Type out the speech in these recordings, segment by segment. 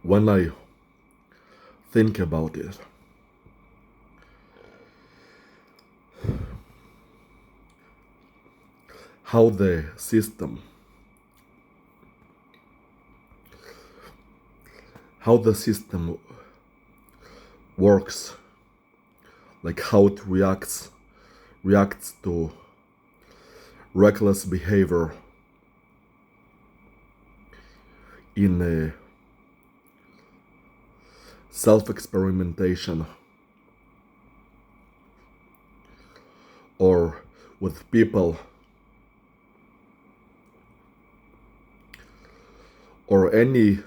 When I think about it, how the system, how the system works, like how it reacts to reckless behavior in a self-experimentation or with people or any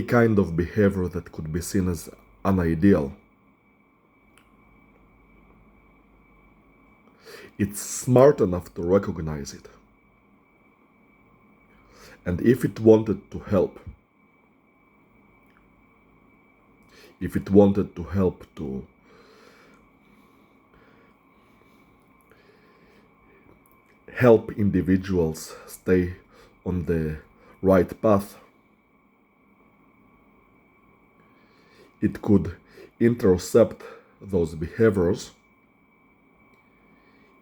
kind of behavior that could be seen as unideal. It's smart enough to recognize it. And if it wanted to help, to help individuals stay on the right path, it could intercept those behaviors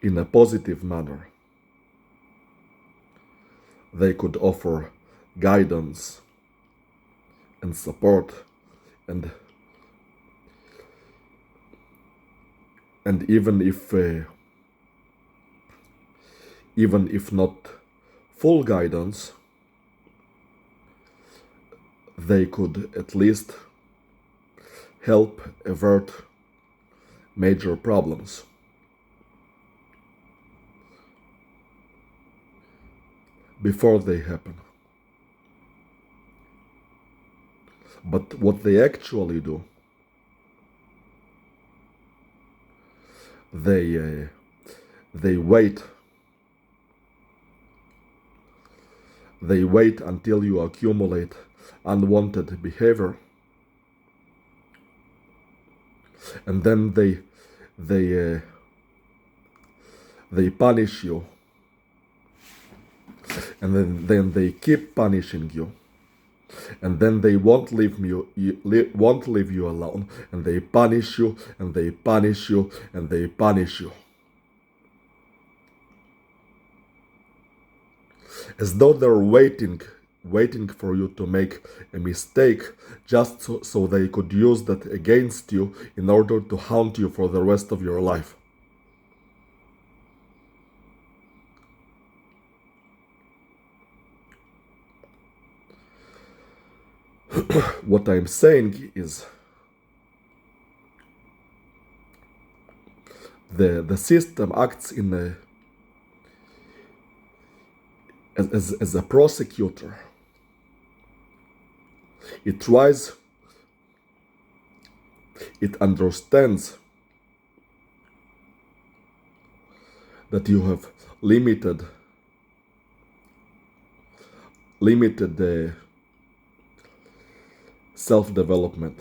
in a positive manner. They could offer guidance and support and even if not full guidance, they could at least help avert major problems. Before they happen. But what they actually do, they wait until you accumulate unwanted behavior, and then they punish you, and then they keep punishing you, and then they won't leave you alone, and they punish you, and they punish you, and they punish you, as though they're waiting for you to make a mistake, just so they could use that against you in order to haunt you for the rest of your life. What I'm saying is the system acts as a prosecutor. It understands that you have limited self-development,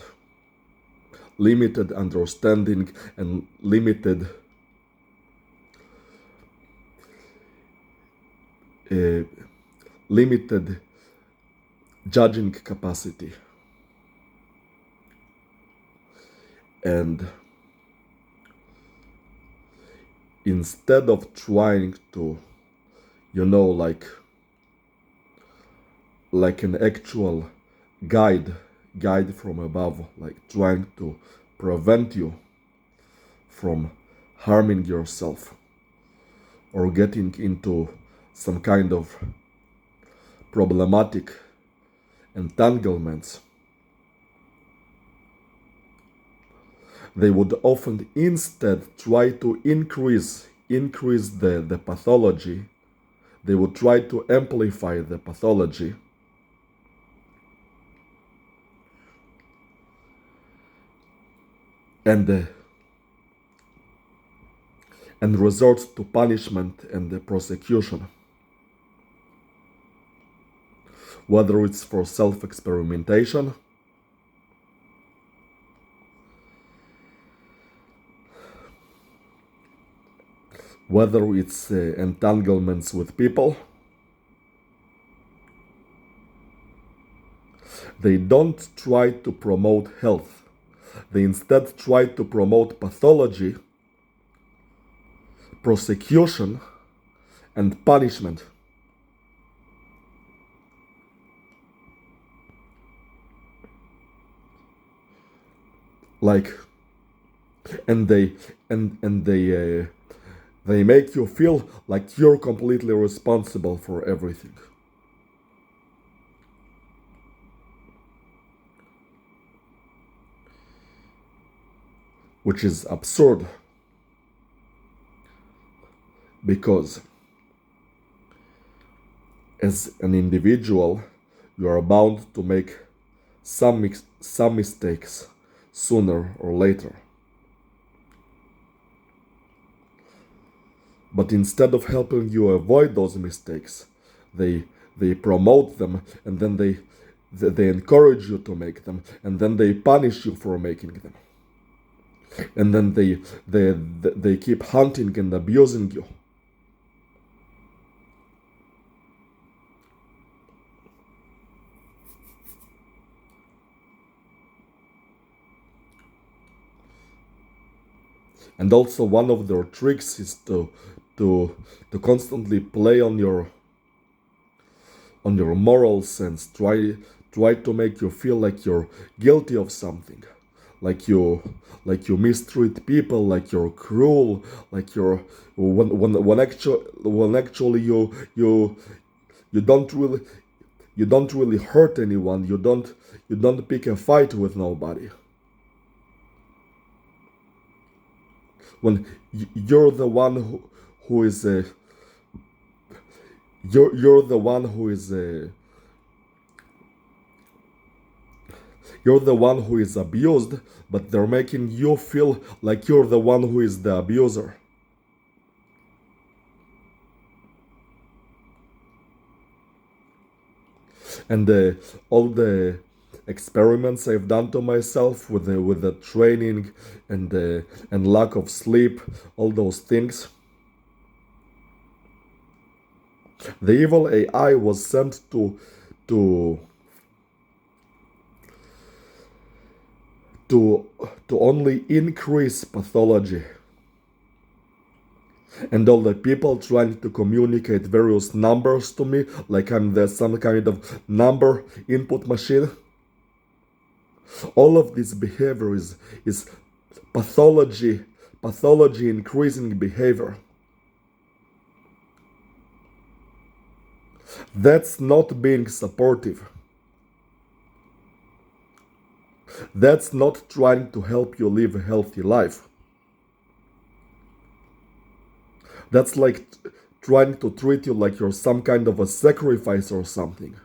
limited understanding, and limited judging capacity. And instead of trying to, like an actual guide from above, like trying to prevent you from harming yourself or getting into some kind of problematic entanglements, they would often instead try to increase the pathology. They would try to amplify the pathology, and resort to punishment and the prosecution, whether it's for self-experimentation, whether it's entanglements with people, They don't try to promote health. They instead try to promote pathology, prosecution, and punishment. Like, and they make you feel like you're completely responsible for everything. Which is absurd, because as an individual, you are bound to make some mistakes sooner or later. But instead of helping you avoid those mistakes, they they promote them, and then they encourage you to make them, and then they punish you for making them, and then they keep hunting and abusing you. And also one of their tricks is to to constantly play on your moral sense. Try to make you feel like you're guilty of something, like you mistreat people, like you're cruel, like you're when actually you don't really you don't really hurt anyone. You don't pick a fight with nobody. When you're the one who is you're the one who is you're the one who is abused, but they're making you feel like you're the one who is the abuser. And all the experiments I've done to myself with the training and lack of sleep, all those things, the evil AI was sent to to to only increase pathology. And all the people trying to communicate various numbers to me, like I'm some kind of number input machine. All of this behavior is pathology increasing behavior. That's not being supportive. That's not trying to help you live a healthy life. That's like trying to treat you like you're some kind of a sacrifice or something.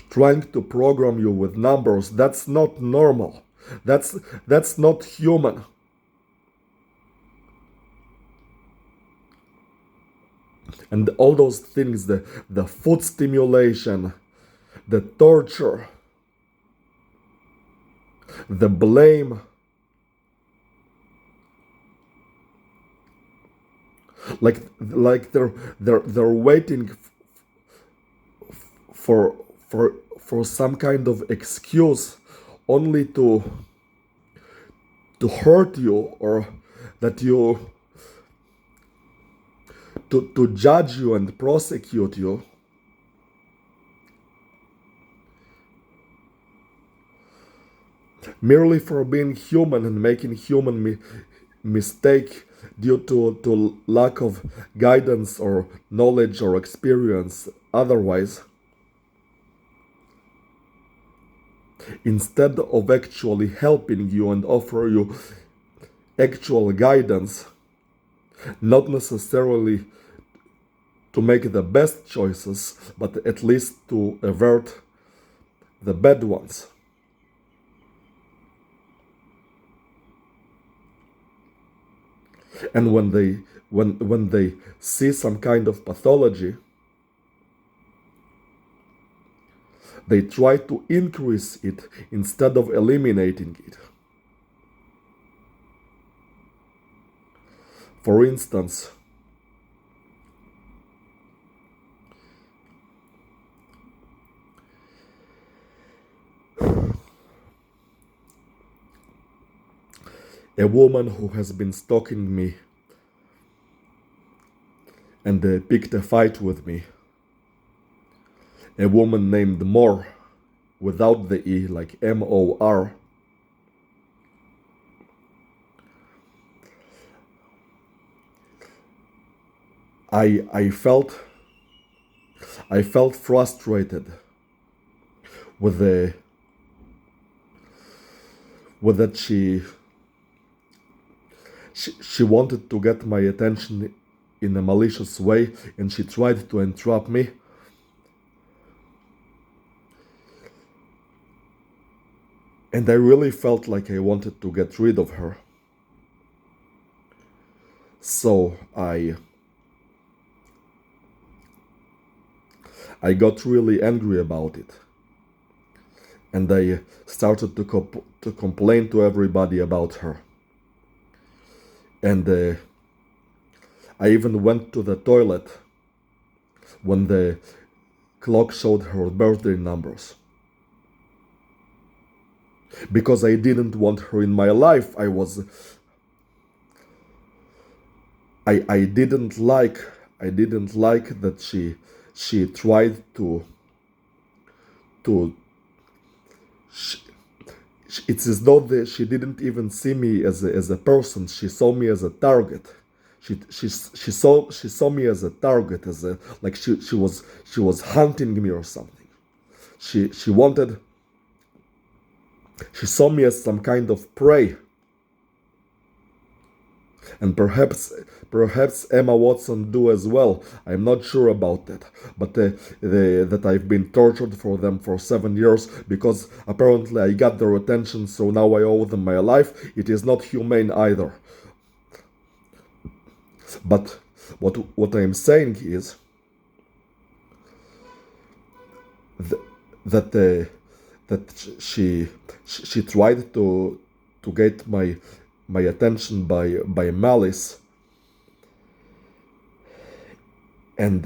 Trying to program you with numbers, that's not normal. That's not human. And all those things, the food stimulation, the torture, the blame, like they're waiting for for some kind of excuse only to hurt you, or that you to judge you and prosecute you, merely for being human and making human mistake due to lack of guidance or knowledge or experience otherwise, instead of actually helping you and offer you actual guidance, not necessarily to make the best choices, but at least to avert the bad ones. And when they see some kind of pathology, they try to increase it instead of eliminating it. For instance, A woman who has been stalking me and picked a fight with me. A woman named Mor, without the E, like M-O-R. I felt frustrated with that she wanted to get my attention in a malicious way, and she tried to entrap me. And I really felt like I wanted to get rid of her. So I got really angry about it. And I started to complain to everybody about her. And I even went to the toilet when the clock showed her birthday numbers. Because I didn't want her in my life. I didn't like that she tried to it's as though she didn't even see me as a person. She saw me as a target. She saw me as a target, as a, like she was hunting me or something. She saw me as some kind of prey. And perhaps Emma Watson do as well. I'm not sure about that, but that I've been tortured for them for 7 years because apparently I got their attention, so now I owe them my life. It is not humane either. But what I'm saying is that she tried to get my attention by malice, and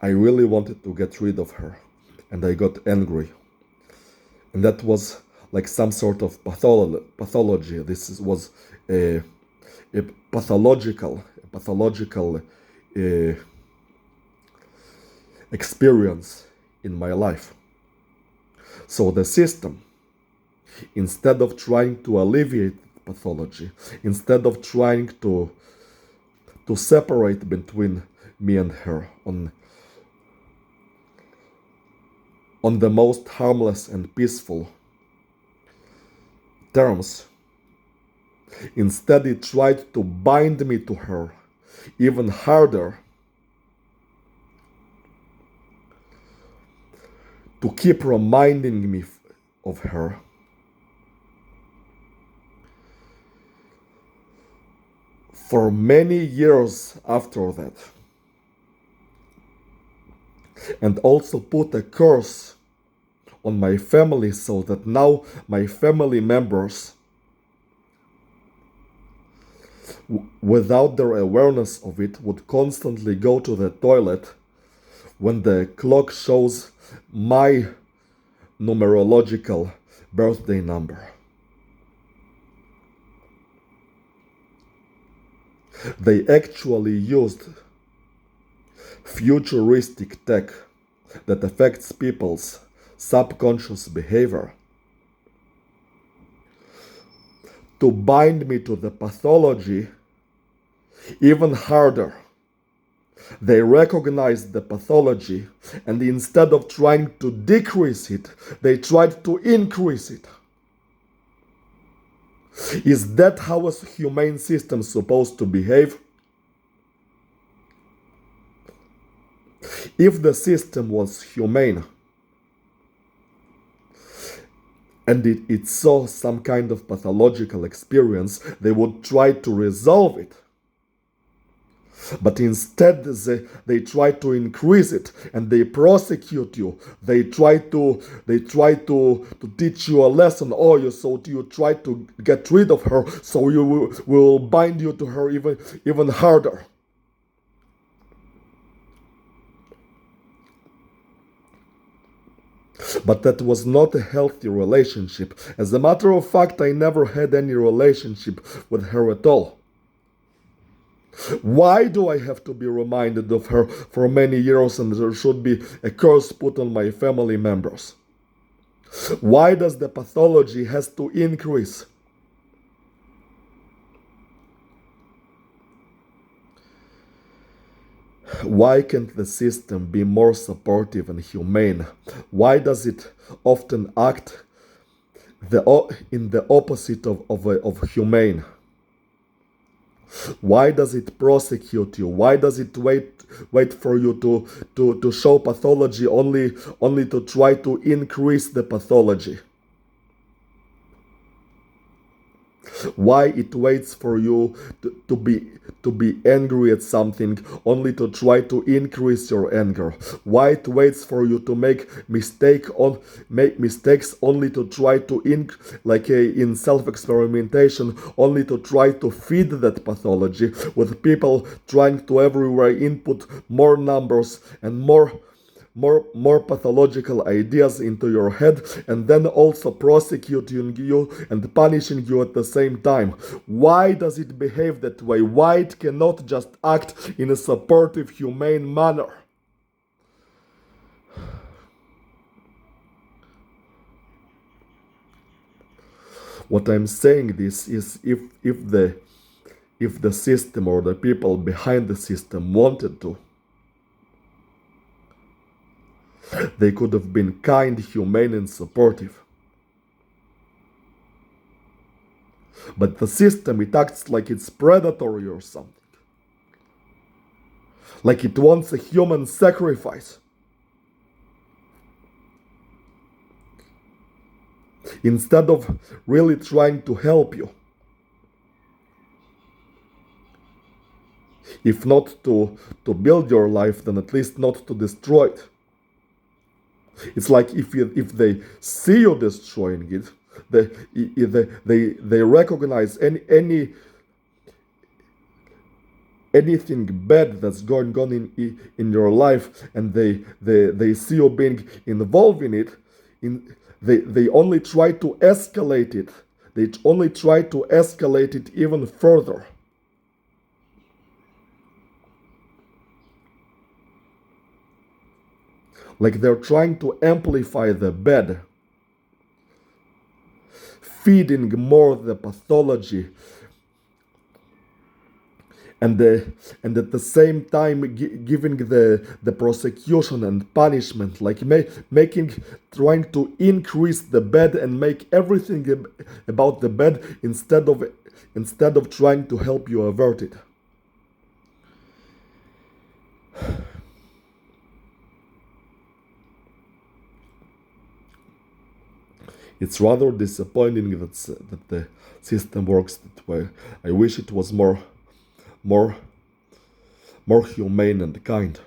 I really wanted to get rid of her, and I got angry, and that was like some sort of pathology. This was a pathological experience in my life. So the system, instead of trying to alleviate pathology, instead of trying to separate between me and her on the most harmless and peaceful terms, instead it tried to bind me to her even harder, to keep reminding me of her. For many years after that, and also put a curse on my family, so that now my family members, without their awareness of it, would constantly go to the toilet when the clock shows my numerological birthday number. They actually used futuristic tech that affects people's subconscious behavior to bind me to the pathology even harder. They recognized the pathology, and instead of trying to decrease it, they tried to increase it. Is that how a humane system is supposed to behave? If the system was humane and it saw some kind of pathological experience, they would try to resolve it. But instead, they try to increase it, and they prosecute you. They try to teach you a lesson. Oh, so you try to get rid of her, so you will bind you to her even harder. But that was not a healthy relationship. As a matter of fact, I never had any relationship with her at all. Why do I have to be reminded of her for many years and there should be a curse put on my family members? Why does the pathology has to increase? Why can't the system be more supportive and humane? Why does it often act in the opposite of humane? Why does it prosecute you? Why does it wait for you to show pathology only to try to increase the pathology? Why it waits for you to be angry at something only to try to increase your anger? Why it waits for you to make mistakes only to try to in self-experimentation only to try to feed that pathology, with people trying to everywhere input more numbers and more pathological ideas into your head, and then also prosecuting you and punishing you at the same time? Why does it behave that way? Why it cannot just act in a supportive, humane manner? What I'm saying this is, if the system or the people behind the system wanted to, they could have been kind, humane, and supportive. But the system, it acts like it's predatory or something. Like it wants a human sacrifice. Instead of really trying to help you. If not to build your life, then at least not to destroy it. It's like if they see you destroying it, they recognize anything bad that's going on in your life, and they see you being involved in it. They only try to escalate it. They only try to escalate it even further. Like they're trying to amplify the bad, feeding more the pathology, and at the same time giving the prosecution and punishment, like trying to increase the bad and make everything about the bad instead of trying to help you avert it. It's rather disappointing that the system works that way. I wish it was more humane and kind.